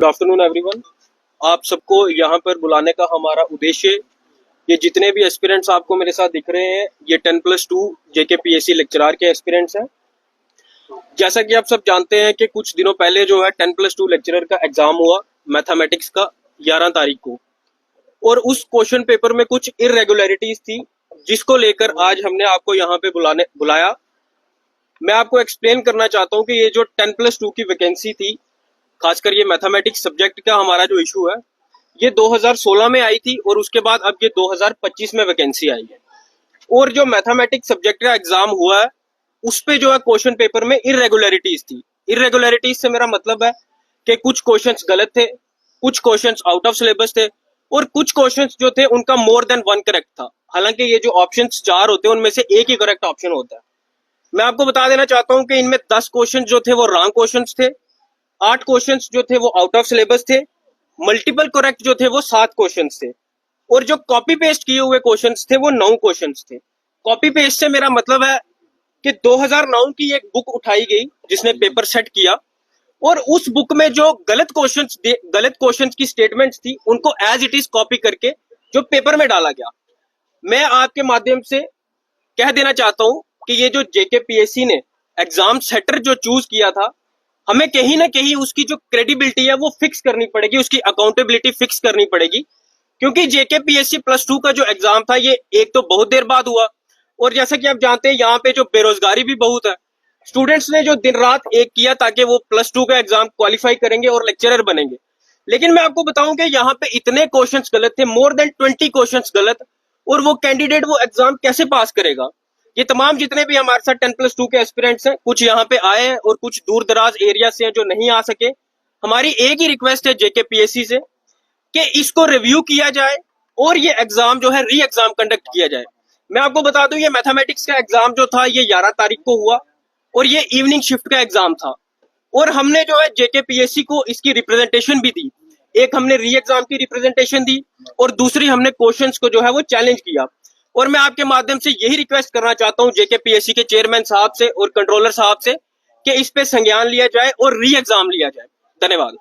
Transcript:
Good afternoon everyone. आप सबको यहाँ पर बुलाने का हमारा उद्देश्य, ये जितने भी एस्पिरेंट्स आपको मेरे साथ दिख रहे हैं ये 10+2 JKPSC लेक्चरार के एस्पिरेंट्स हैं। जैसा कि आप सब जानते हैं कि कुछ दिनों पहले जो है 10+2 लेक्चरर का एग्जाम हुआ मैथमेटिक्स का 11 तारीख को, और उस क्वेश्चन पेपर में कुछ इरेगुलरिटीज थी जिसको लेकर आज हमने आपको यहाँ पे बुलाया। मैं आपको एक्सप्लेन करना चाहता हूँ कि ये जो 10+2 की वैकेंसी थी, खासकर ये मैथमेटिक्स सब्जेक्ट का हमारा जो इशू है, ये 2016 में आई थी और उसके बाद अब ये 2025 में वैकेंसी आई है। और जो मैथमेटिक्स सब्जेक्ट का एग्जाम हुआ है उस पे जो है क्वेश्चन पेपर में इरेगुलरिटीज थी। इरेगुलरिटीज से मेरा मतलब है कि कुछ क्वेश्चंस गलत थे, कुछ क्वेश्चंस आउट ऑफ सिलेबस थे और कुछ क्वेश्चंस जो थे उनका मोर देन वन करेक्ट था। हालांकि ये जो ऑप्शंस 4 होते हैं उनमें से एक ही करेक्ट ऑप्शन होता है। मैं आपको बता देना चाहता हूं कि इनमें 10 क्वेश्चन जो थे वो रॉन्ग क्वेश्चंस थे, 8 क्वेश्चंस जो थे वो आउट ऑफ सिलेबस थे, मल्टीपल करेक्ट जो थे वो 7 क्वेश्चंस थे, और जो कॉपी पेस्ट किए हुए क्वेश्चंस थे वो 9 क्वेश्चंस थे। कॉपी पेस्ट से मेरा मतलब है कि 2009 की एक बुक उठाई गई जिसने पेपर सेट किया, और उस बुक में जो गलत क्वेश्चंस की स्टेटमेंट्स थी उनको एज इट इज कॉपी करके जो पेपर में डाला गया। मैं आपके माध्यम से कह देना चाहता हूं कि ये जो JKPSC ने एग्जाम सेटर जो चूज किया था, हमें कहीं ना कहीं उसकी जो क्रेडिबिलिटी है वो फिक्स करनी पड़ेगी, उसकी अकाउंटेबिलिटी फिक्स करनी पड़ेगी। क्योंकि JKPSC+2 का जो एग्जाम था ये एक तो बहुत देर बाद हुआ, और जैसा कि आप जानते हैं यहाँ पे जो बेरोजगारी भी बहुत है। स्टूडेंट्स ने जो दिन रात एक किया ताकि वो +2 का एग्जाम क्वालिफाई करेंगे और लेक्चरर बनेंगे। लेकिन मैं आपको बताऊं कि यहाँ पे इतने क्वेश्चंस गलत थे, मोर देन 20 क्वेश्चंस गलत, और वो कैंडिडेट वो एग्जाम कैसे पास करेगा। ये तमाम जितने भी हमारे साथ 10+2 के एस्पिरेंट्स हैं, कुछ यहाँ पे आए हैं और कुछ दूर दराज एरिया से हैं जो नहीं आ सके। हमारी एक ही रिक्वेस्ट है JKPSC से कि इसको रिव्यू किया जाए और ये एग्जाम जो है री एग्जाम कंडक्ट किया जाए। मैं आपको बता दूं ये मैथमेटिक्स का एग्जाम जो था ये 11 तारीख को हुआ और ये इवनिंग शिफ्ट का एग्जाम था, और हमने जो है JKPSC को इसकी रिप्रेजेंटेशन भी दी। एक हमने री एग्जाम की रिप्रेजेंटेशन दी और दूसरी हमने क्वेश्चंस को जो है वो चैलेंज किया। और मैं आपके माध्यम से यही रिक्वेस्ट करना चाहता हूं JKPSC के चेयरमैन साहब से और कंट्रोलर साहब से कि इस पे संज्ञान लिया जाए और री एग्जाम लिया जाए। धन्यवाद।